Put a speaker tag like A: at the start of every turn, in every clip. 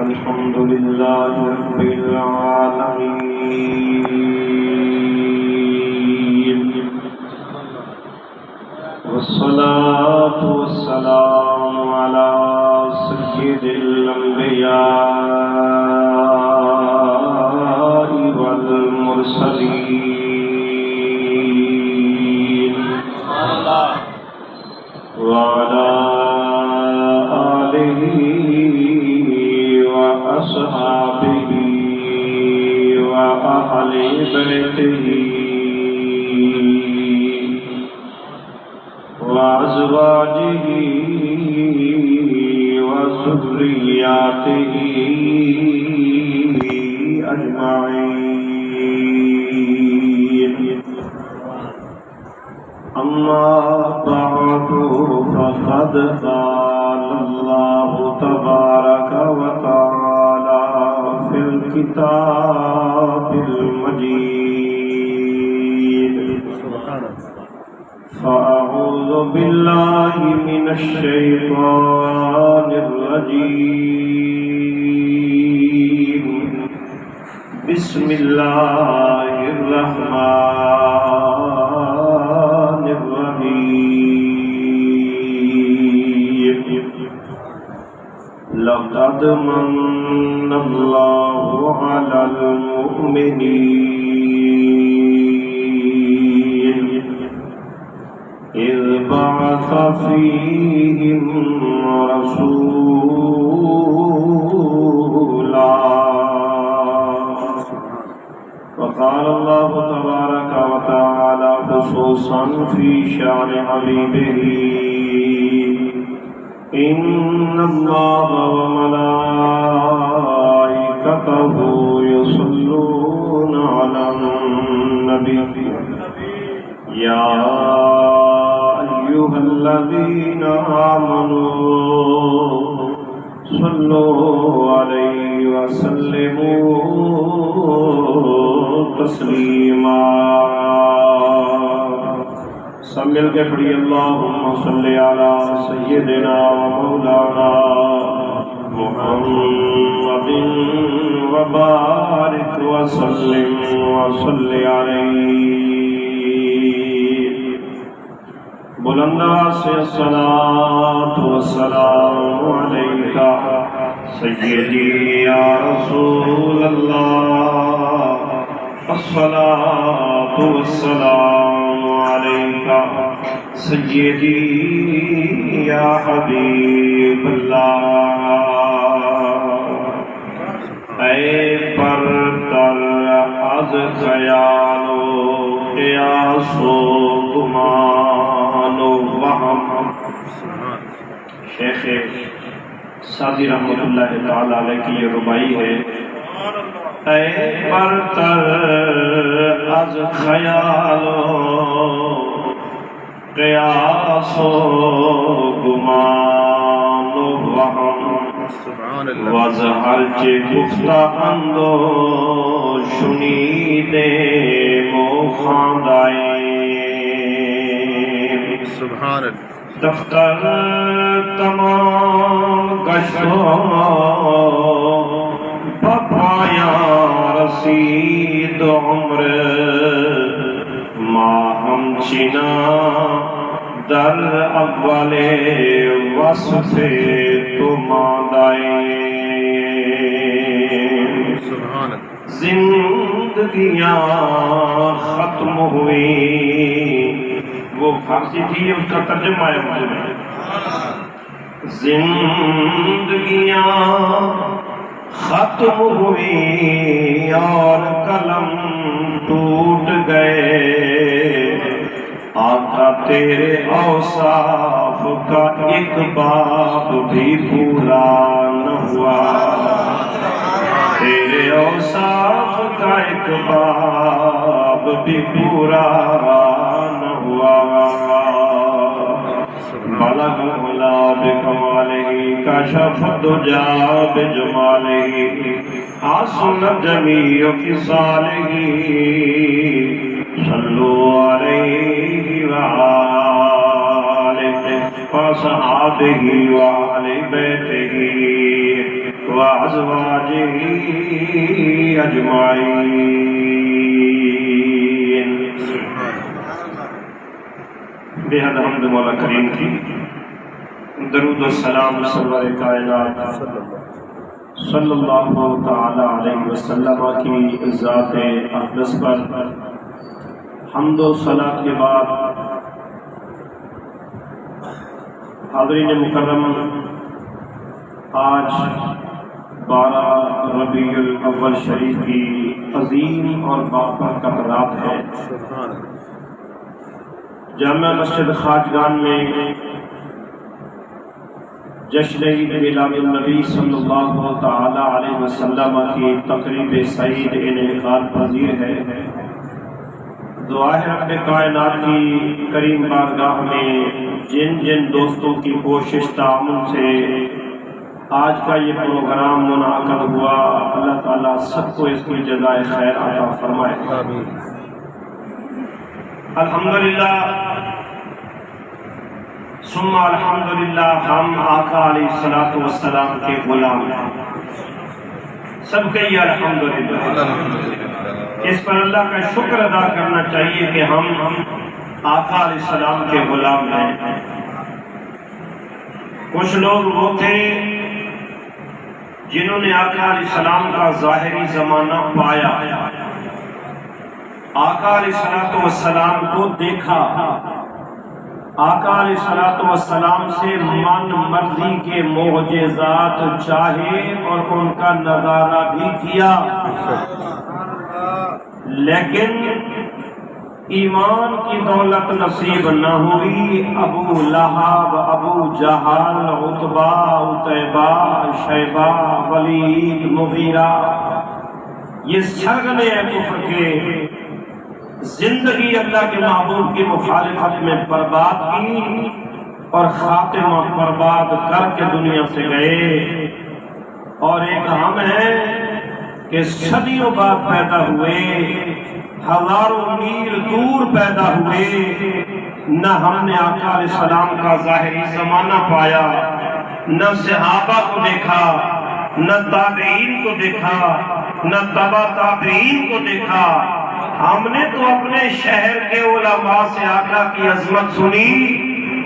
A: الحمد لله رب العالمين والصلاة والسلام على سيد الأنبياء والمرسلين وعلى آله وأصحابه وأهل بيته وأزواجه وذرياته أجمعين. أما بعد فقد قال الله تبارك وتعالى في الكتاب المجيد: فأعوذ بالله من الشيطان الرجيم. بسم الله الرحمن الرحيم. لقد من الله على المؤمنين إذ بعث فيهم رسولا. وقال الله تبارك وتعالى خصوصا في شأن حبيبه: إن الله وملائكته يصلون على النبي يا أيها الذين آمنوا صلوا عليه وسلموا تسلیما. سب مل کے پڑھی: اللہم صل علی سیدنا و مولانا محمد وبارک وسلم وصل علیہ. بلند سے الصلاۃ والسلام علیک سیدی یا رسول اللہ. الصلاۃ والسلام علیک سیدی یا حبیب اللہ. اے برتر از خیال و قیاس و گمان و وہم. شیخ سعدی رحمۃ اللہ تعالی علیہ کی یہ ربائی ہے: اے برتر از خیال و قیاس و گمان و وہم وز ہرچه گفته اند و شنیده مخاندائیم. دفتر تمام گشت و پایان رسید عمر ما همچنان در اول وصف تو ماندائیم. زندگیاں ختم ہوئی. وہ فارسی تھی، اس کا ترجمہ ہے اردو میں: زندگیاں ختم ہوئی اور قلم ٹوٹ گئے. آقا تیرے اوصاف کا ایک باب بھی پورا نہ ہوا. تیرے اوصاف کا ایک باب بھی پورا نہ ہوا. بلغ العلا بکمالہ کشف الدجا بجمالہ حسن جمیع خصالہ. صلو علیہ وآلہ وأصحابه وأهل بيته وأزواجه أجمعين. بہت حمد مولا کریم کی، درود و سلام سرور کائنات صلی اللہ تعالی علیہ وسلم کی ذات اقدس پر حمد و صلاۃ کے بعد حاضرین مکرم، آج 12 ربیع الاول شریف کی عظیم اور بابرکت رات ہے۔ جامع مسجد خواجگان میں جشن عید میلاد النبی صلی اللہ تعالی علیہ وسلم کی تقریب سعید انعقاد پذیر ہے۔ دعا ہے رب کائنات کی کریم بارگاہ میں جن جن دوستوں کی کوشش تعاون سے آج کا یہ پروگرام منعقد ہوا، اللہ تعالیٰ سب کو اس کی جزائے خیر عطا فرمائے۔ الحمدللہ ثم الحمدللہ، ہم آقا علیہ الصلوۃ والسلام کے غلام ہیں، سب کے یہ الحمدللہ۔ اس پر اللہ کا شکر ادا کرنا چاہیے کہ ہم آقا علیہ السلام کے غلام ہیں۔ کچھ لوگ وہ تھے جنہوں نے آقا علیہ السلام کا ظاہری زمانہ پایا، آقا علیہ السلام کو دیکھا، آقا علیہ السلام سے من مرضی کے معجزات چاہے اور ان کا نظارہ بھی کیا، لیکن ایمان کی دولت نصیب نہ ہوئی۔ ابو لہب، ابو جہل، عتبہ، عتیبہ، شیبہ، ولید، مغیرہ، یہ سرگنے کفر کے زندگی اللہ کے محبوب کی مخالفت میں برباد کی اور خاتمہ برباد کر کے دنیا سے گئے۔ اور ایک ہم ہیں کہ صدیوں بعد پیدا ہوئے، ہزاروں میل دور پیدا ہوئے، نہ ہم نے آقا علیہ السلام کا ظاہری زمانہ پایا، نہ صحابہ کو دیکھا، نہ تابعین کو دیکھا، نہ تبع تابعین کو دیکھا۔ ہم نے تو اپنے شہر کے علماء سے آقا کی عظمت سنی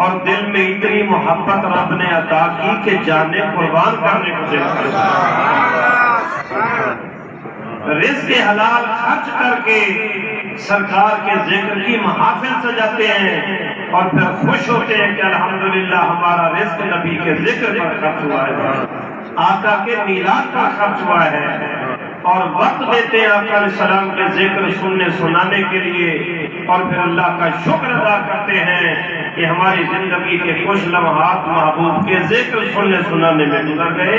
A: اور دل میں اتنی محبت رب نے عطا کی کہ جانیں قربان کرنے کو دل کرتا۔ رزق حلال خرچ کر کے سرکار کے ذکر کی محافل سجاتے ہیں اور پھر خوش ہوتے ہیں کہ الحمدللہ ہمارا رزق نبی کے ذکر پر خرچ ہوا ہے، آقا کے میلاد پر خرچ ہوا ہے، اور وقت دیتے ہیں آقا علیہ السلام کے ذکر سننے سنانے کے لیے، اور پھر اللہ کا شکر ادا کرتے ہیں کہ ہماری زندگی کے کچھ لمحات محبوب کے ذکر سننے سنانے میں گزر گئے۔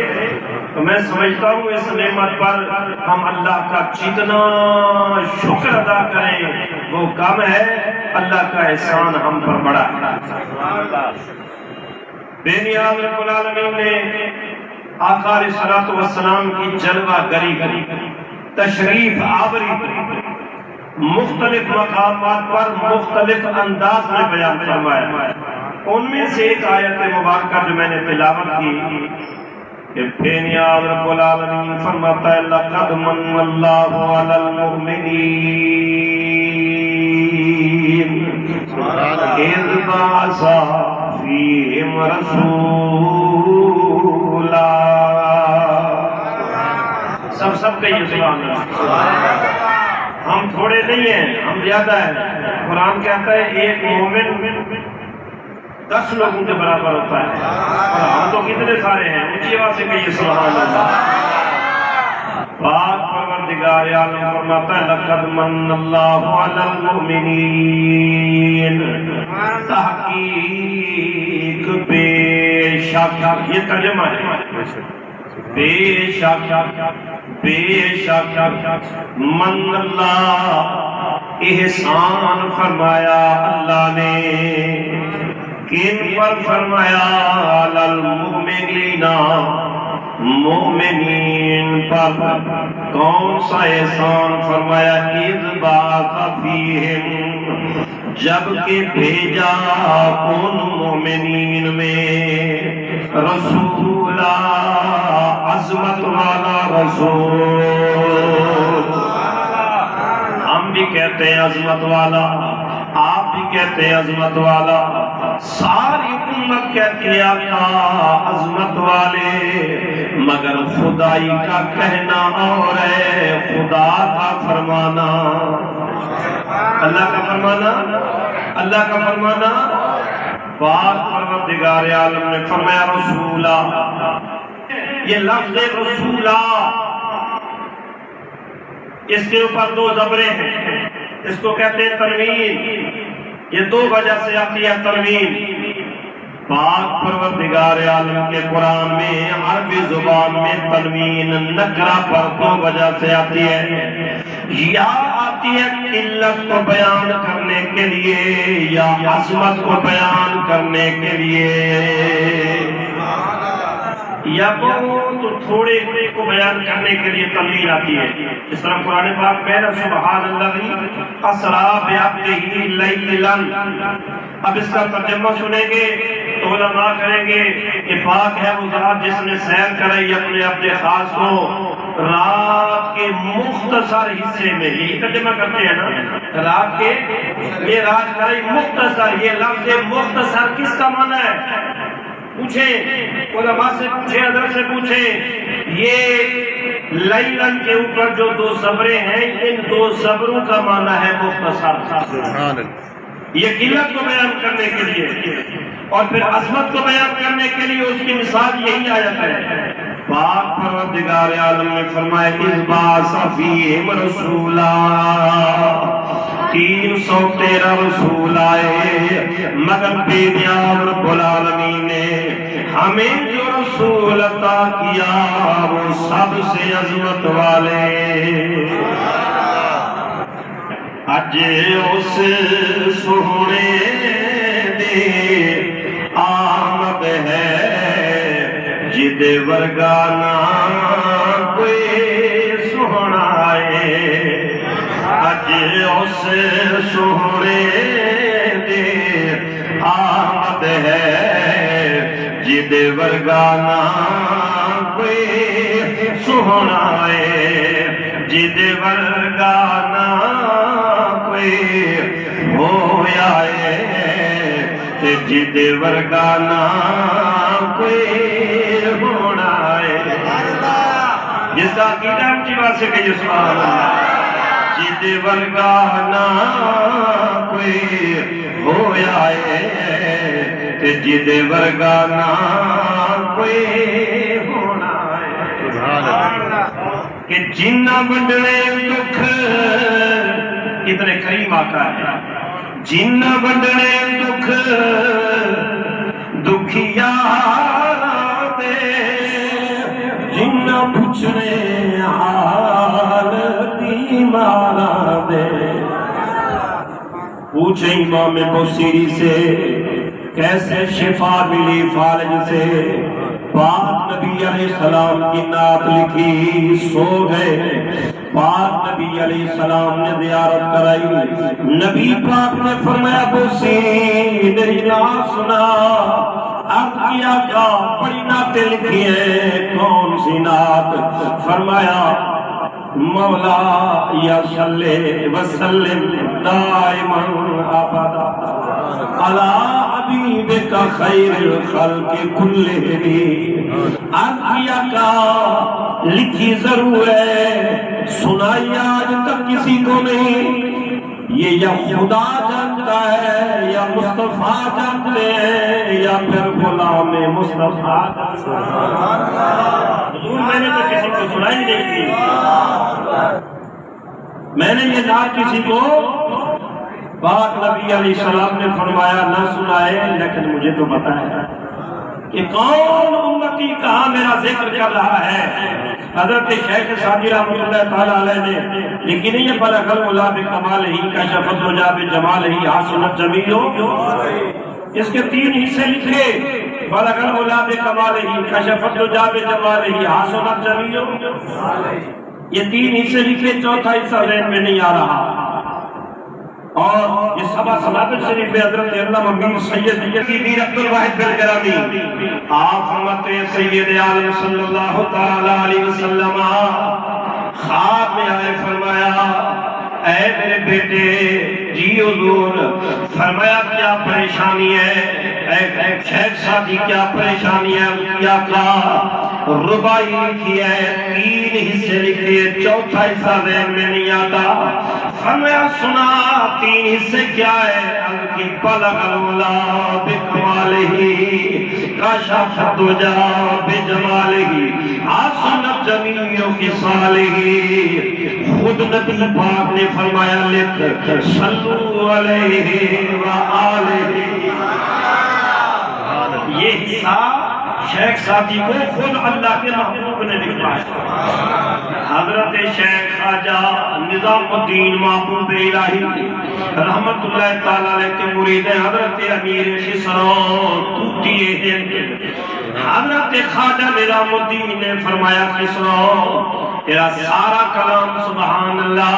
A: تو میں سمجھتا ہوں اس نعمت پر ہم اللہ کا جتنا شکر ادا کریں وہ کم ہے، اللہ کا احسان ہم پر بڑا ہے۔ بے نیاز رب العالمین نے آقا علیہ السلام کی جلوہ گری تشریف آوری مختلف مقامات پر مختلف انداز میں بیان فرمایا۔ ان میں سے ایک آیت مبارکہ جو میں نے تلاوت کی کہ بے نیاز رب العالمین فرماتا ہے لَقَدْ مَنَّ اللَّهُ عَلَى الْمُؤْمِنِينَ إِذْ بَعَثَ فِيهِمْ رَسُولًا۔ سب کہیے سبحان اللہ۔ ہم تھوڑے نہیں ہیں، ہم زیادہ ہیں۔ قرآن کہتا ہے ایک مومن 10 لوگوں کے برابر ہوتا ہے، اور ہم تو کتنے سارے ہیں، اونچی آواز سے کہیے سبحان اللہ۔ پاک پروردگار عالم فرماتا ہے لقد من اللہ علی المؤمنین، تحقیق بے شک، یہ ترجمہ ہے، بے شک من اللہ احسان فرمایا اللہ نے، کن پر فرمایا علی المؤمنین، مومنین پر۔ کون سا احسان فرمایا؟ اذ بعث فیہم جب کہ بھیجا ان مومنین میں رسولا، عظمت والا رسول. ہم بھی کہتے ہیں عظمت والا، آپ بھی کہتے ہیں عظمت والا، ساری امت کہتی ہے آقا عظمت والے، مگر خدائی کا کہنا اور ہے، خدا کا فرمانا، اللہ کا فرمانا، اللہ کا فرمانا. بعض پروردگار عالم نے فرمایا رسولا. یہ لفظ رسولا اس کے اوپر دو زبریں ہیں، اس کو کہتے ہیں تنوین. یہ دو وجہ سے آتی ہے تنوین. پاک پروردگار عالم کے قرآن میں عربی زبان میں تنوین نکرہ پر دو وجہ سے آتی ہے. یا آتی ہے قلت کو بیان کرنے کے لیے، یا عظمت کو بیان کرنے کے لیے، یا بہت تھوڑے کو بیان کرنے کے لیے تنوین آتی ہے. اس طرح قرآن پاک میں سبحان اللہ اسرا بعبدہ لیلا. اب اس کا ترجمہ سنیں گے تو علماء کریں گے کہ پاک ہے وہ ذات جس نے سیر کرائی اپنے عبد خاص کو رات کے مختصر حصے میں. یہی ترجمہ کرتے ہیں نا رات کے، یہ رات کرائی مختصر. یہ لفظ مختصر کس کا معنی ہے؟ پوچھیں علماء سے، پوچھیں حضرت سے پوچھیں. یہ لیلن کے اوپر جو دو صبریں ہیں، ان دو صبروں کا معنی ہے مختصر. یہ قلت کو بیان کرنے کے لیے اور پھر عظمت کو بیان کرنے کے لیے اس کی مثال یہی آیت ہے. پاک پروردگار عالم نے فرمایا اذ بعث فیہم رسولا، 313 رسول آئے، مگر بے دیا رب العالمین نے ہمیں جو رسول عطا کیا وہ سب سے عظمت والے. اج اس سونے دی آمد ہے جد ورگا نہ کوئی سونا ہے. اج اس سونے دی آمد ہے جد ورگا نہ کوئی سونا ہے. جد ورگا نہ ہویا ہے جد ورگا نہ کوئی ہونا ہے. جس کا عقیدہ اونچی بات سے کہیے سبحان اللہ. جد ورگا نہ کوئی ہویا ہے جد ورگا نہ کوئی ہونا ہے. کہ جنہ بنڈنے دکھ، کتنے کریم آقا ہے، جنہ بنڈنے دکھ دکھیا دے، جنہ پوچھنے حال بیمارا دے. پوچھے امام بصیری سے کیسے شفا ملی فالج سے. پاک نبی علیہ السلام کی نعت لکھی، سو گئے. پاک نبی علیہ السلام نے زیارت کرائی. نبی پاک نے فرمایا بصیری میری نعت سنا. عرض کیا کیا بڑی نعتیں لکھی ہیں، کون سی نعت؟ فرمایا مولا یا صلی وسلم دائما ابدا علی حبیبک خیر الخلق کلہم. عرض کیا کا لکھی ضرور ہے، سنائی آج تک کسی کو نہیں. یہ یا خدا جانتا ہے یا مصطفیٰ جانتے ہیں یا پھر غلام مصطفیٰ جانتا ہے. حضور میں نے تو کسی کو سنائی نہیں تھی، میں نے یہ نعت کسی کو. پاک نبی علیہ السلام نے فرمایا نہ سنائے، لیکن مجھے تو پتہ ہے کہ کون امتی کہاں میرا ذکر کر رہا ہے. حضرت شیخ سعدی رحمۃ اللہ تعالیٰ علیہ نے لیکن یہ بلغ الملا بکمالہ کشف الدجا بجمالہ حسنت جمیلہ. اس کے 3 حصے لکھے، بلغ الملا بکمالہ کشف الدجا بجمالہ حسنت جمیلہ. یہ 3 حصے لکھے، چوتھا حصہ ذہن میں نہیں آ رہا. اور یہ سبا سنابل شریف میں حضرت علامہ میر سید میر عبدالواحد بن گرامی آپ فرماتے ہیں سید عالم صلی اللہ تعالی علیہ وسلم خواب میں آئے، فرمایا اے میرے بیٹے جی حضور، فرمایا کیا پریشانی ہے؟ اے شیخ سادی کیا پریشانی ہے؟ کیا ربائی لکھی ہے، 3 حصے لکھے، چوتھا حصہ ذہن میں نہیں آتا۔ فرمایا سنا 3 حصے کیا ہے؟ کی بلغ الولا بکمالہ کاشف الدجا بجمالہ حسنت جمیع خصالہ۔ خود نبی پاک نے فرمایا لکھ صلو علیہ وآلہ۔ یہ حصہ شیخ سادی کو خود اللہ کے محبوب نے لکھا ہے۔ حضرت شیخ خواجہ نظام الدین محبوب الہی رحمت اللہ تعالیٰ علیہ کے مرید حضرت امیر خسرو توتی ہند، حضرت خواجہ نظام الدین نے فرمایا خسرو تیرا سارا کلام سبحان اللہ،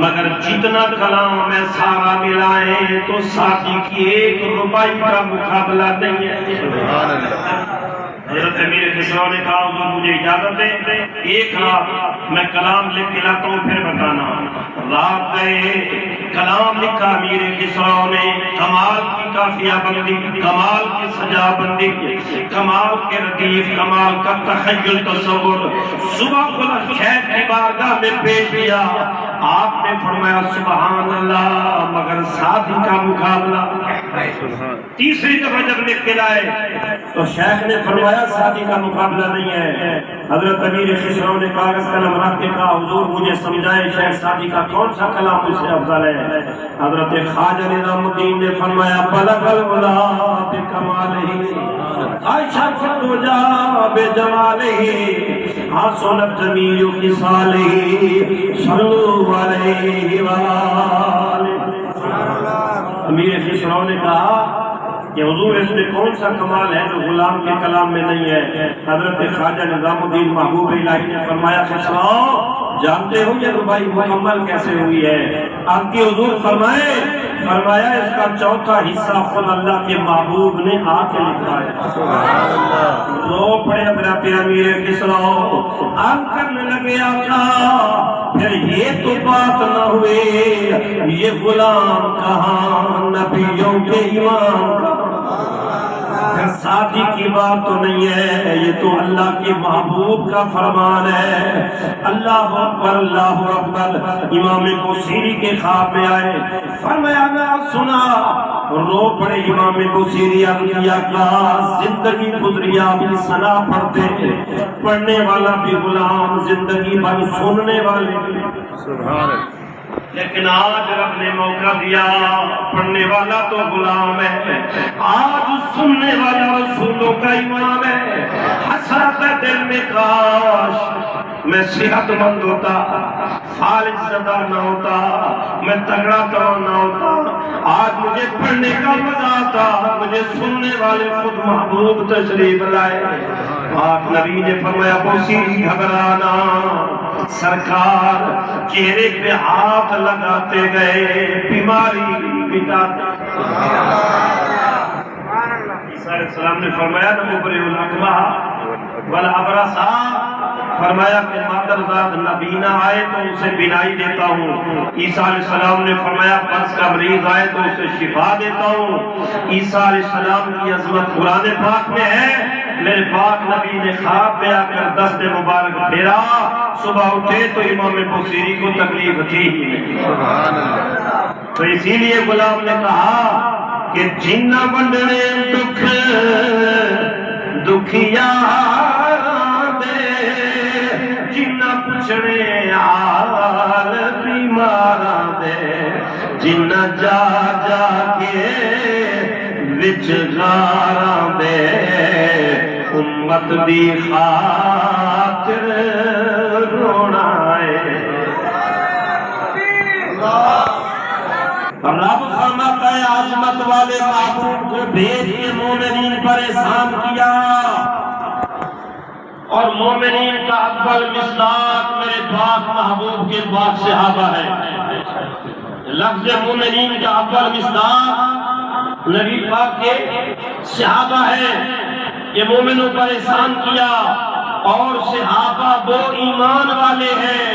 A: مگر جتنا کلام ہے سارا ملائیں تو ساتھی کی 1 روپائی کا مقابلہ نہیں ہے۔ سبحان اللہ۔ حضرت امیر خسرو نے کہا حضور مجھے اجازت دے، 1 رات میں کلام لکھ کے لاتا ہوں پھر بتانا۔ رات گئے، کلام لکھا امیر خسرو نے، کمال کی قافیہ بندی، کمال کی سجا بندی، کمال کے ردیف، کمال کا تخیل تصور، صبح خود شیخ کی بارگاہ میں پیش کیا۔ آپ نے فرمایا سبحان اللہ، مگر ساتھی کا مقابلہ۔ تیسری دفعہ جب لکھ کے لائے تو شیخ نے فرمایا ساتھی کا مقابلہ نہیں ہے۔ حضرت امیر خسرو نے کاغذ قلم رکھ کے کہا حضور مجھے سمجھائے شیخ ساتھی کا کون سا کلام اس سے افضل ہے؟ حضرت خواجہ نظام الدین نے فرمایا بلغ العلا بکمالہ کاشف الدجا بجمالہ حسنت جمیع خصالہ صلو علیہ وآلہ۔ امیر خسرو نے کہا کہ حضور اس میں کون سا کمال ہے جو غلام کے کلام میں نہیں ہے؟ حضرت خواجہ نظام الدین محبوب الہی نے فرمایا خسرو جانتے ہو یہ ربائی مکمل کیسے ہوئی ہے؟ آپ کی حضور فرمایا اس کا چوتھا حصہ خود اللہ کے محبوب نے آ کے لکھا ہے۔ رو پڑے میرا پیارا امیر خسرو، آپ کرنے لگے آقا پھر یہ تو بات نہ ہوئے یہ غلام کہاں نبیوں کے امام کا، پھر ساتھی کی بات تو نہیں ہے، یہ تو اللہ کے محبوب کا فرمان ہے۔ اللہ اکبر اللہ اکبر۔ امام بصیری کے خواب میں آئے، فرمایا میں سنا، رو پڑے امام بصیری کیا زندگی گزری آپ کی ثنا پڑھتے، پڑھنے والا بھی غلام، زندگی بھر سننے والے بھی۔ سبحان اللہ۔ لیکن آج رب نے موقع دیا، پڑھنے والا تو غلام ہے، آج سننے والا رسولوں کا امام ہے۔ حسرت ہے دل میں کاش میں صحت مند ہوتا، فالج زدہ نہ ہوتا، میں تگڑا تمام نہ ہوتا، آج مجھے پڑھنے کا مزہ آتا، مجھے سننے والے خود محبوب تشریف لائے۔ آپ نبی نے فرمایا بصیری گھبرانا، سرکار چہرے پہ ہاتھ لگاتے گئے، بیماری مٹاتے۔ عیسیٰ علیہ السلام نے فرمایا نہ ابرئ الاکمہ والابرص، فرمایا کہ مادر ذات نبی نہ آئے تو اسے بینائی دیتا ہوں۔ عیسیٰ علیہ السلام نے فرمایا قرض کا مریض آئے تو اسے شفا دیتا ہوں۔ عیسیٰ علیہ السلام کی عظمت قرآن پاک میں ہے۔ میرے پاک نبی نے خواب میں آ کر دست مبارک پھیرا، صبح اٹھے تو امام بصیری کو تکلیف تھی ہی نہیں۔ سبحان اللہ۔ تو اسی لیے غلام نے کہا کہ جنہ بنڈنے دکھ دکھیا دے، جنہ پچھڑے حال بیماراں دے، جنہ جا جا کے وچ غاراں دے، امت دی خاطر رونا ہے۔ رب فرماتا ہے عظمت والے محبوب کو بھیج کے مومنین پر احسان کیا، اور مومنین کا افضل مصداق میرے پاک محبوب کے پاک صحابہ ہے۔ لفظ مومنین کا اول مصداق نبی پاک کے صحابہ ہے کہ مومنوں پر احسان کیا، اور صحابہ وہ ایمان والے ہیں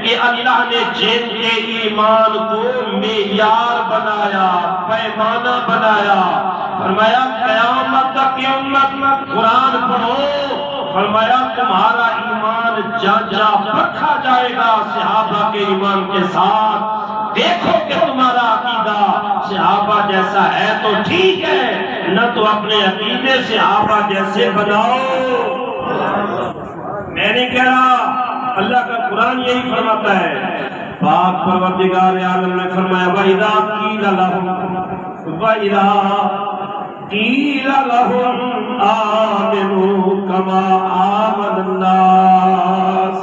A: کہ اللہ نے جن کے ایمان کو معیار بنایا، پیمانہ بنایا۔ فرمایا قیامت تک کی امت قرآن پڑھو، فرمایا تمہارا ایمان جانچا پرکھا جائے گا صحابہ کے ایمان کے ساتھ۔ دیکھو کہ تمہارا عقیدہ صحابہ جیسا ہے تو ٹھیک ہے، نہ تو اپنے عقیدے صحابہ جیسے بناؤ۔ میں نہیں کہہ رہا، اللہ کا قرآن یہی فرماتا ہے۔ پاک پروردگار عالم نے فرمایا وَإِذَا قِيلَ لَهُمْ آمِنُوا كَمَا آمَنَ النَّاسُ،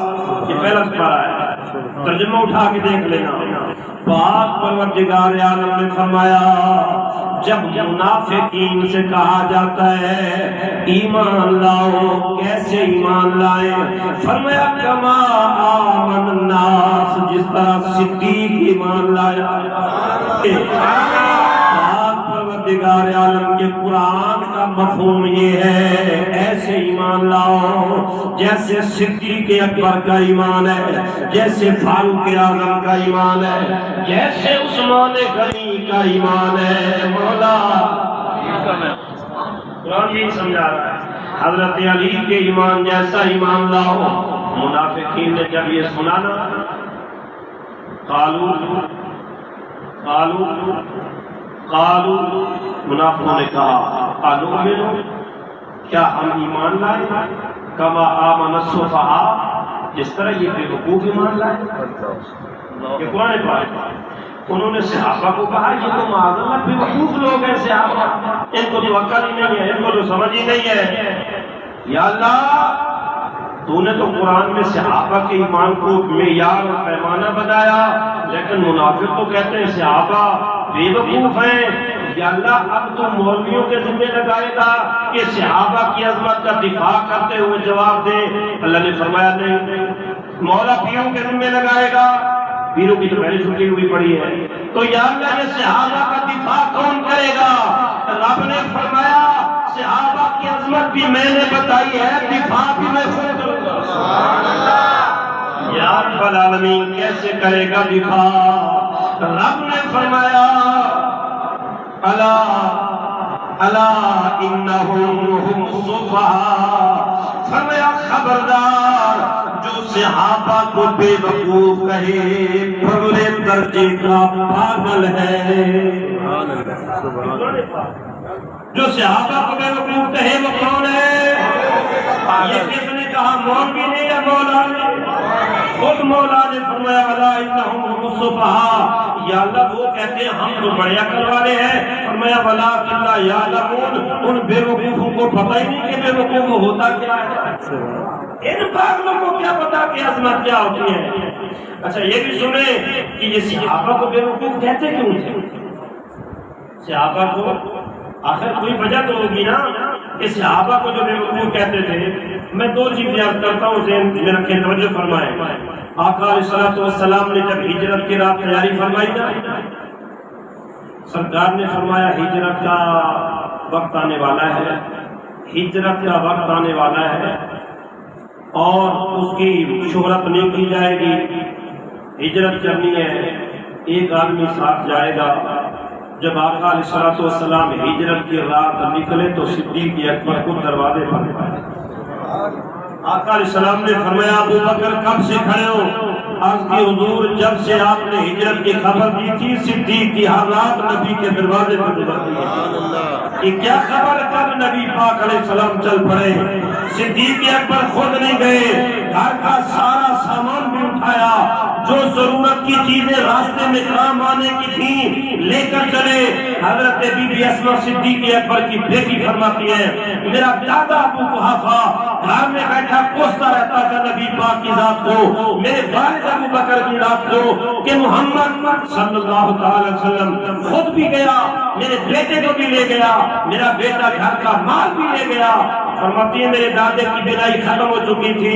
A: یہ پہلا سپارہ ہے، ترجمہ اٹھا کے دیکھ لینا۔ پاک پروردگار عالم نے فرمایا جب منافقین سے کہا جاتا ہے ایمان لاؤ، کیسے ایمان لائیں؟ فرمایا کما آمن الناس، جس طرح صدیق ایمان لایا۔ پاک پروردگار عالم کے قرآن کا مفہوم یہ ہے ایسے ایمان لاؤ جیسے صدیق اکبر کا ایمان ہے، جیسے فاروق اعظم کا ایمان ہے، جیسے عثمان غنی کا ایمان ہے۔ مولا قرآن یہی سمجھا رہا ہے حضرت علی کے ایمان جیسا ایمان لاؤ۔ منافقین نے جب یہ سنا نا قالو منافقوں نے کہا کیا ہم ایمان لائے کما آمن السفہاء، جس طرح یہ بے وقوف ایمان لائے۔ یہ قرآن پاک، انہوں نے صحابہ کو کہا یہ تو معاذ اللہ بے وقوف لوگ ہیں صحابہ، ان کو تو عقل ہی نہیں ہے، ان کو تو سمجھ ہی نہیں ہے۔ یا اللہ تو نے تو قرآن میں صحابہ کے ایمان کو معیار اور پیمانہ بنایا، لیکن منافق تو کہتے ہیں صحابہ بے وقوف ہیں۔ یا اللہ اب تو مولویوں کے ذمہ لگائے گا کہ صحابہ کی عظمت کا دفاع کرتے ہوئے جواب دے۔ اللہ نے فرمایا نہیں، مولا پیروں کے ذمہ لگائے گا، پیروں کی تو پہلے چھٹی ہوئی پڑی ہے، تو یا اللہ یہ صحابہ کا دفاع کون کرے گا؟ رب نے فرمایا صحابہ کی عظمت بھی میں نے بتائی ہے، دفاع بھی میں خود کروں گا۔ سبحان اللہ، یا رب العالمین کیسے کرے گا دفاع؟ رب نے فرمایا الا انہم ہم السفہاء، فرمایا خبردار جو صحابہ کو بے وقوف کہے پگلے درجے کا پاگل ہے۔ جو صحابہ کو بے وقوف کہے وہ کون ہے؟ یہ کس نے کہا؟ مولوی نے یا مولا نے؟ خود مولا نے فرمایا الا انہم ہم السفہاء، یا اللہ وہ کہتے ہیں ہم تو بڑے عقل والے ہیں۔ فرمایا ولکن لا یعلمون، ان بے وقوفوں کو پتہ ہی نہیں کہ بے وقوف ہوتا کیا ہے۔ ان پاگلوں کو کیا پتا کہ عظمت کیا ہوتی ہے؟ اچھا یہ بھی سنیں کہ یہ صحابہ کو بے وقوف کہتے کیوں تھے؟ صحابہ کو آخر کوئی وجہ تو ہوگی نا کہ صحابہ کو جو بے وقوف کہتے تھے۔ میں دو چیزیں یاد کرتا ہوں، ذہن میں رکھیں، توجہ فرمائیں۔ آقا علیہ الصلوۃ والسلام نے جب ہجرت کی رات تیاری فرمائی نا، سرکار نے فرمایا ہجرت کا وقت آنے والا ہے، ہجرت کا وقت آنے والا ہے اور اس کی شہرت نہیں کی جائے گی۔ ہجرت کرنی ہے، ایک آدمی ساتھ جائے گا۔ جب آقا علیہ الصلوۃ والسلام ہجرت کی رات نکلے تو صدیق اکبر کو دروازے پر پائے۔ آقا علیہ السلام نے فرمایا ابو بکر کب سے کھڑے ہو؟ عرض کی حضور جب سے آپ نے ہجرت کی خبر دی تھی صدیق کی ہر رات نبی کے دروازے پر گزرتی ہے۔ کہ کیا خبر کب نبی پاک علیہ السلام چل پڑے؟ صدیق اکبر خود نہیں گئے، گھر کا سارا سامان بھی اٹھایا، جو ضرورت کی چیزیں راستے میں کام آنے کی تھیں لے کر چلے۔ حضرت بی بی اسماء صدیق اکبر کی بیٹی فرماتی ہے میرا دادا ابو قحافہ گھر میں بیٹھا کوستا رہتا تھا نبی پاک کی ذات کو، میرے والد ابو بکر کی ذات کو، کہ محمد صلی اللہ تعالی وسلم خود بھی گیا، میرے بیٹے کو بھی لے گیا، میرا بیٹا گھر کا مال بھی لے گیا۔ فرماتی ہے میرے دادے کی بینائی ختم ہو چکی تھی۔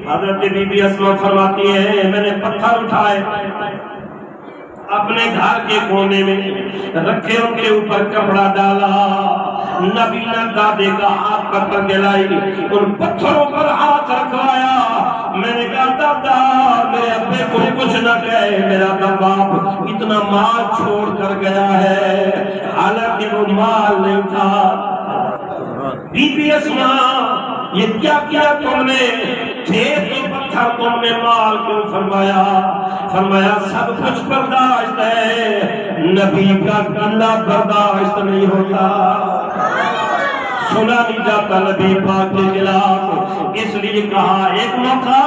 A: حضرت بی بی اسماء فرماتی ہے میں نے پتھر اٹھائے، اپنے گھر کے کونے میں رکھے، ان کے اوپر کپڑا ڈالا، نبی نے دادے کا ہاتھ پکڑ کے لائی، ان پتھروں پر ہاتھ رکھوایا۔ میں نے کہا دادا میرے ابے کو کچھ نہ کہے، میرا باپ اتنا مال چھوڑ کر گیا ہے، حالانکہ وہ مال نہیں تھا۔ بی بی اسماء یہ کیا کیا تم نے؟ تھے تو پتھر، تم نے مال کیوں؟ فرمایا سب کچھ برداشت ہے، نبی کا گلہ برداشت نہیں ہوتا، سنا نہیں جاتا نبی پاک کے خلاف۔ اس لیے کہا ایک موقع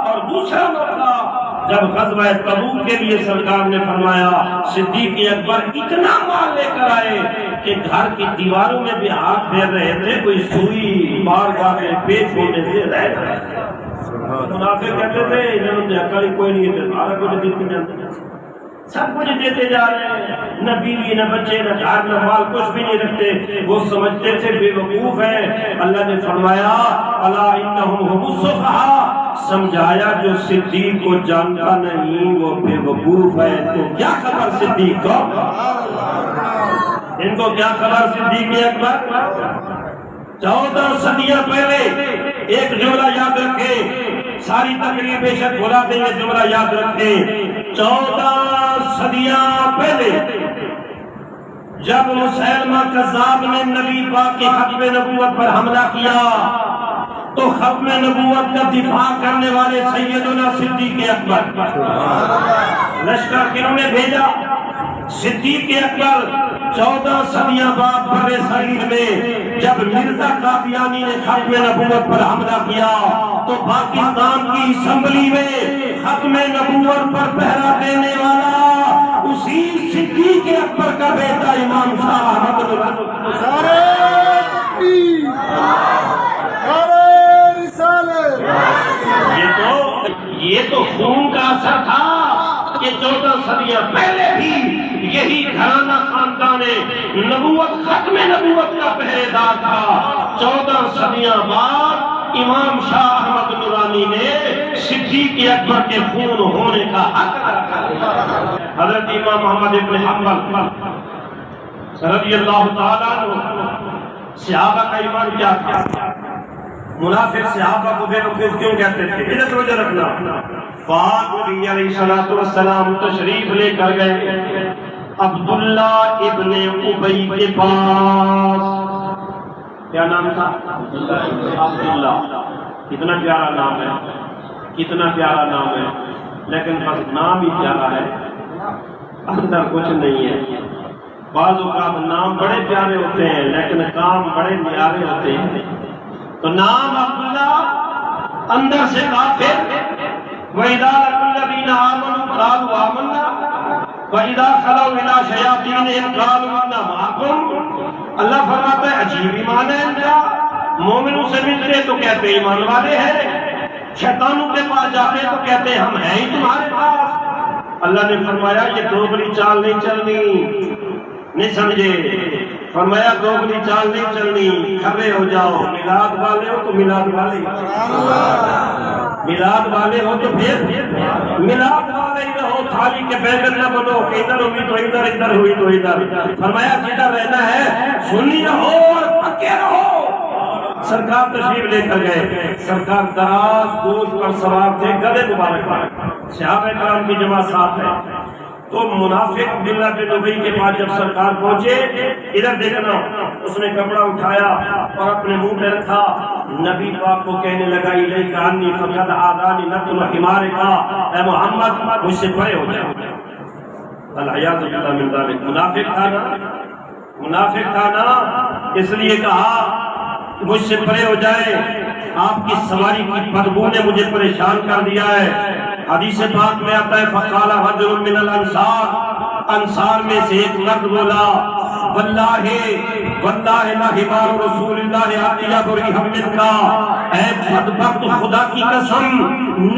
A: اور دوسرا موقع جب غزوہ تبوک کے لیے سرکار نے فرمایا صدیق اکبر اتنا مال لے کر آئے کہ گھر کی دیواروں میں بھی ہاتھ پھیر رہے تھے، کوئی سوئی مار کے پیٹ ہونے سے رہ رہے تھے۔ منافق کہتے تھے انہوں نے عقل کوئی نہیں ہے، سارا کچھ دیتے جاتے ہیں، سب کچھ دیتے جا رہے ہیں، نہ بیوی نہ بچے نہ گھر نہ مال کچھ بھی نہیں رکھتے۔ وہ سمجھتے تھے بے وقوف ہیں۔ اللہ نے فرمایا الا انہم هم السفہاء، سمجھایا جو صدیق کو جانتا نہیں وہ بے وقوف ہے۔ تو کیا خبر صدیق کو؟ ان کو کیا خبر صدیق اکبر؟ 14 صدیاں پہلے ایک جملہ یاد رکھیں، ساری تقریر بے شک بھلا دیں گے، جملہ یاد رکھیں۔ 14 صدیاں پہلے جب مسیلمہ کذاب نے نبی پاک کی ختم نبوت پر حملہ کیا تو ختم نبوت کا دفاع کرنے والے سیدنا صدیق اکبر لشکر کنوں نے بھیجا؟ صدیق اکبر 14 صدیاں بعد بر صغیر میں جب مرزا قادیانی نے ختم نبوت پر حملہ کیا تو پاکستان کی اسمبلی میں ختم نبوت پر پہرا دینے والا اسی صدیق اکبر کا بیٹا امام شاہ احمد یہ تو خون کا اثر تھا کہ 14 صدیاں پہلے بھی یہی گھرانہ خاندان نبوت ختم نبوت کا پہرے دار تھا۔ 14 صدیاں بعد امام شاہ احمد نورانی نے صدیق اکبر کے خون ہونے کا حق رکھا۔ حضرت امام محمد ابن حنبل رضی اللہ تعالیٰ عنہ صحابہ کا ایمان کیا تھا؟ منافق صحابہ کو بے وقوف کیوں کہتے تھے؟ ادھر توجہ رکھنا۔ پاک نبی علیہ السلام تشریف لے کر گئے عبداللہ ابن ابی کے پاس۔ کیا نام تھا؟ عبداللہ۔ کتنا پیارا نام ہے، کتنا پیارا نام ہے، لیکن بس نام ہی پیارا ہے، اندر کچھ نہیں ہے۔ بعض اوقات نام بڑے پیارے ہوتے ہیں لیکن کام بڑے نیارے ہوتے ہیں۔ تو نام عبداللہ، اندر سے کافر۔ وَإِذَا لَقُوا الَّذِينَ آمَنُوا قَالُوا آمَنَّا وَإِذَا خَلَوْا إِلَىٰ شَيَاطِينِهِمْ قَالُوا إِنَّا مَعَكُمْ۔ اللہ فرماتا ہے عجیب ایمان ہے ان کا، مومنوں سے ملتے تو کہتے ایمان والے ہیں، شیطانوں کے پاس جاتے تو کہتے ہم ہیں ہی تمہارے پاس۔ اللہ نے فرمایا یہ دوگلی چال نہیں چلنی، نہیں سمجھے؟ فرمایا دوگلی چال نہیں چلنی، کھڑے ہو جاؤ، میلاد والے ہو تو میلاد والے، میلاد والے ہو تو پھر میلاد والے ہی رہو، تھالی کے بیگن نہ بنو کہ ادھر ہوئی تو ادھر، ادھر ہوئی تو ادھر۔ فرمایا جدھر رہنا ہے سنی رہو اور پکے رہو۔ سرکار تشریف لے کر گئے، سرکار دراز گوشت پر سوار تھے، گلے مبارک پر صحابہ کرام کی جماعت ساتھ ہے۔ تو منافق عبداللہ بن ابی کے پاس جب سرکار پہنچے، ادھر دیکھنا، اس نے کپڑا اٹھایا اور اپنے منہ پہ رکھا، نبی پاک کو کہنے لگا الیک انی فقد آذانی نتن حمارک، اے محمد مجھ سے پرے ہو جائے۔ العیاذ باللہ من ذلک۔ منافق تھا نا، منافق تھا نا، اس لیے کہا مجھ سے پرے ہو جائے، آپ کی سواری کی بدبو نے مجھے پریشان کر دیا ہے۔ حدیث پاک میں آتا ہے فقال رجل من الانصار، انصار میں سے ایک مرد بولا واللہ واللہ لا حمار رسول اللہ اطیب ریحا منک، اے بدبخت خدا کی قسم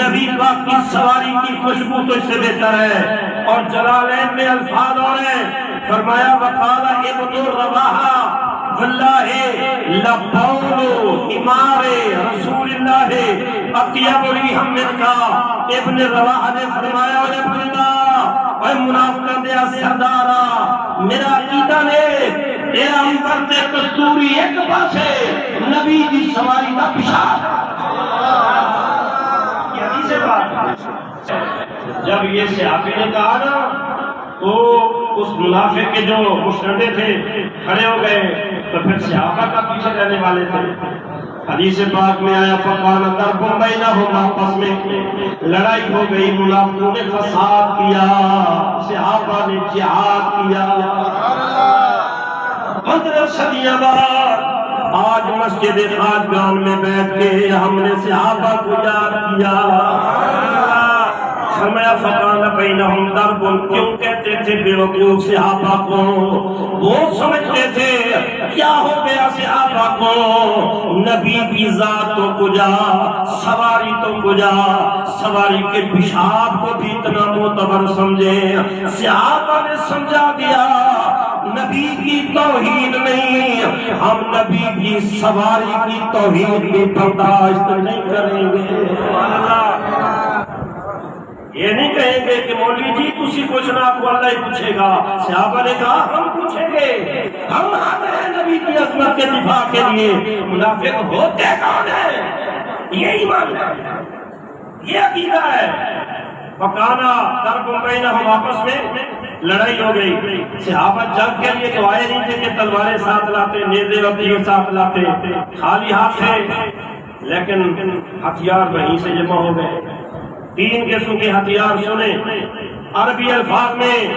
A: نبی پاک کی سواری کی خوشبو تو اس سے بہتر ہے۔ اور جلالین میں الفاظ اور ہیں، فرمایا وقال ابن رواحہ واللہ لبول حمار رسول اللہ اطیب ریحا منک۔ ابن رواحہ نے فرمایا اے عبداللہ، اے منافق میرا سردارا میرا عقیدہ نے تیرا انبر تے کستوری ایک پاسے نبی دی سواری دا پیشاب جب یہ صحابی نے کہا نا تو اس منافق کے جو مشرڈے تھے کھڑے ہو گئے تو پھر صحابہ کا پیچھے رہنے والے تھے حدیث پاک میں آیا فقال ضرب بینہم آپس میں لڑائی ہو گئی منافقوں نے فساد کیا صحابہ نے جہاد کیا 15 صدیاں بعد آج مسجد خاجگان میں بیٹھ کے ہم نے صحابہ کو یاد کیا فرمایا فقال بینہم ضرب کیوں کہتے تھے بیوقوف صحابہ کو وہ سمجھتے تھے کیا ہو گیا صحابہ کو نبی کی ذات تو کجا سواری تو کجا سواری کے پیشاب کو بھی اتنا معتبر سمجھے صحابہ نے سمجھا دیا نبی کی توہین نہیں ہم نبی کی سواری کی توہین بھی برداشت نہیں کریں گے یہ نہیں کہیں گے کہ مولوی جی تسی پوچھنا آپ کو اللہ ہی پوچھے گا صحابہ نے کہا ہم پوچھیں گے ہم آتے ہیں نبی کی عظمت کے دفاع کے لیے منافق ہوتے کون ہیں یہ ایمان ہے یہ عقیدہ ہے فقانا ضرب بینہم آپس میں لڑائی ہو گئی صحابہ جنگ کے لیے تو آئے نہیں تھے کہ تلواریں ساتھ لاتے نیزے ربی ساتھ لاتے خالی ہاتھ تھے لیکن ہتھیار وہیں سے جمع ہو گئے 3 قسم کے ہتھیار سنے عربی الفاظ میں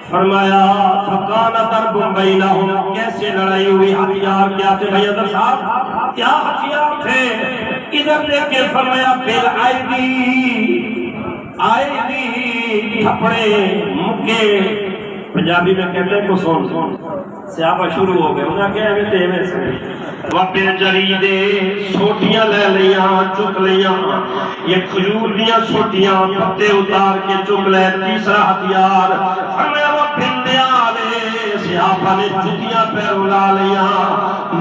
A: فرمایا فقال ضرب بینہم کیسے لڑائی ہوئی ہتھیار کیا تھے بھائی حضرت صاحب کیا ہتھیار تھے ادھر لے کے فرمایا بالعیدی آئیدی تھپڑے مکے پنجابی میں کہتے ہیں کو سون صحابہ شروع ہو گئے انہاں کہا ہمیں تے میں سے وپے جریدے سوٹیاں لے لیاں چک لیاں یہ کھجور دیاں سوٹیاں پتے اتار کے چک لے تیسرا ہتھیار فرمایا وہ پھندے آلے صحابہ نے جتیاں پیر اڑا لیاں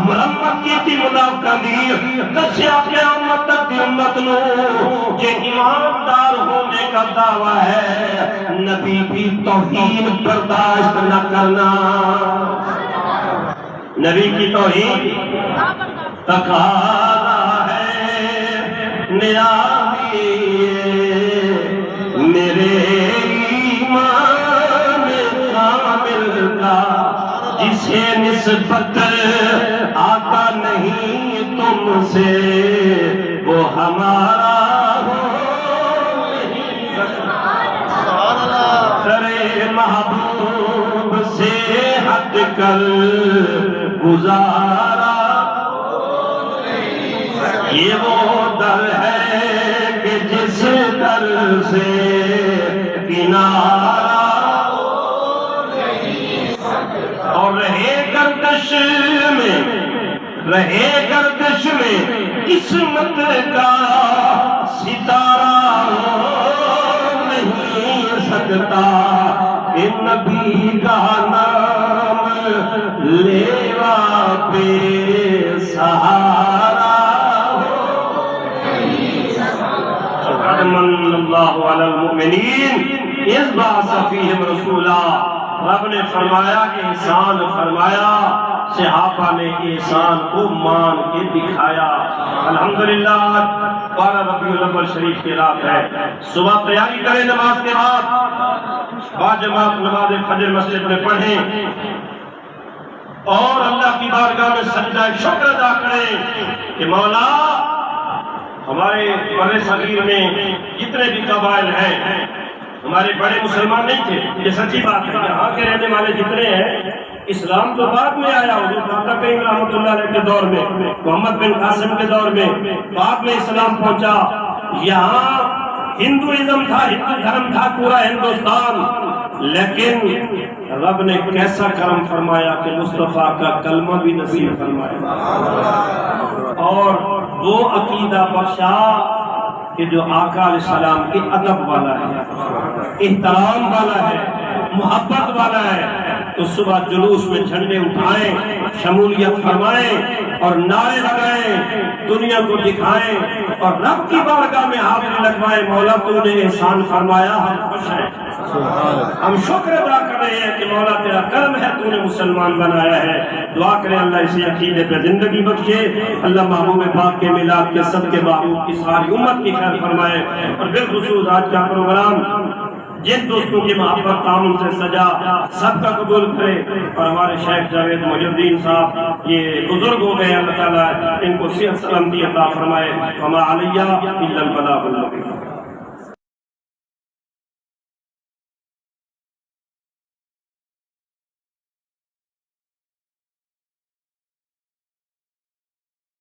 A: مرمت کی تھی منافقہ دی دسیا قیامت تک دی امت نو کہ ایماندار ہونے کا دعویٰ ہے نبی کی توہین برداشت نہ کرنا نبی کی توہین تقاضا ہے نیامی میرے ایمان کامل کا جسے نسبت آتا نہیں تم سے وہ ہمارا ہو نہیں کرے محبوب سے ہٹ کر گزارا یہ وہ در ہے کہ جس در سے کنارہ اور رہے گردش میں قسمت کا ستارہ نہیں سکتا کہ نبی کا نام لیوا پہ سہارا من اللہ علی المؤمنین اس بعث فیہم رسولا رب نے فرمایا احسان فرمایا صحابہ نے احسان کو مان کے دکھایا الحمدللہ 12 ربیع الاول شریف کی رات ہے صبح تیاری کریں نماز کے بعد جماعت نماز فجر مسجد میں پڑھیں اور اللہ کی بارگاہ میں سجدہ شکر ادا کریں کہ مولا ہمارے بڑے صغیر میں جتنے بھی قبائل ہیں ہمارے بڑے مسلمان نہیں تھے یہ سچی بات ہے یہاں کے رہنے والے جتنے ہیں اسلام تو بعد میں آیا حضور داتا کریم رحمۃ اللہ علیہ کے دور میں محمد بن قاسم کے دور میں بعد میں اسلام پہنچا یہاں ہندوازم تھا ہندو دھرم تھا پورا ہندوستان لیکن رب نے کیسا کرم فرمایا کہ مصطفیٰ کا کلمہ بھی نصیب فرمایا اور وہ عقیدہ بخشا کہ جو آقا علیہ السلام کے ادب والا ہے احترام والا ہے محبت والا ہے تو صبح جلوس میں جھنڈے اٹھائیں شمولیت فرمائیں اور نعرے لگائیں دنیا کو دکھائیں اور رب کی بارگاہ میں حاضری لگوائیں مولا تو نے احسان فرمایا ہم خوش ہیں ہم شکر ادا کر رہے ہیں کہ مولا تیرا کرم ہے، تو نے مسلمان بنایا ہے. دعا کریں اللہ اسی عقیدے پہ زندگی بخشے. اللہ محبوب پاک کے میلاد کے صدقے محبوب کی ساری امت کی خیر فرمائے. اور بالخصوص آج کا پروگرام جن دوستوں کی محبت تعاون سے سجا سب کا قبول کرے. اور ہمارے شیخ جاوید محی الدین صاحب یہ بزرگ ہو گئے، اللہ تعالیٰ ان کو صحت سلامتی عطا فرمائے. وما علیہ الا البلاغ المبین.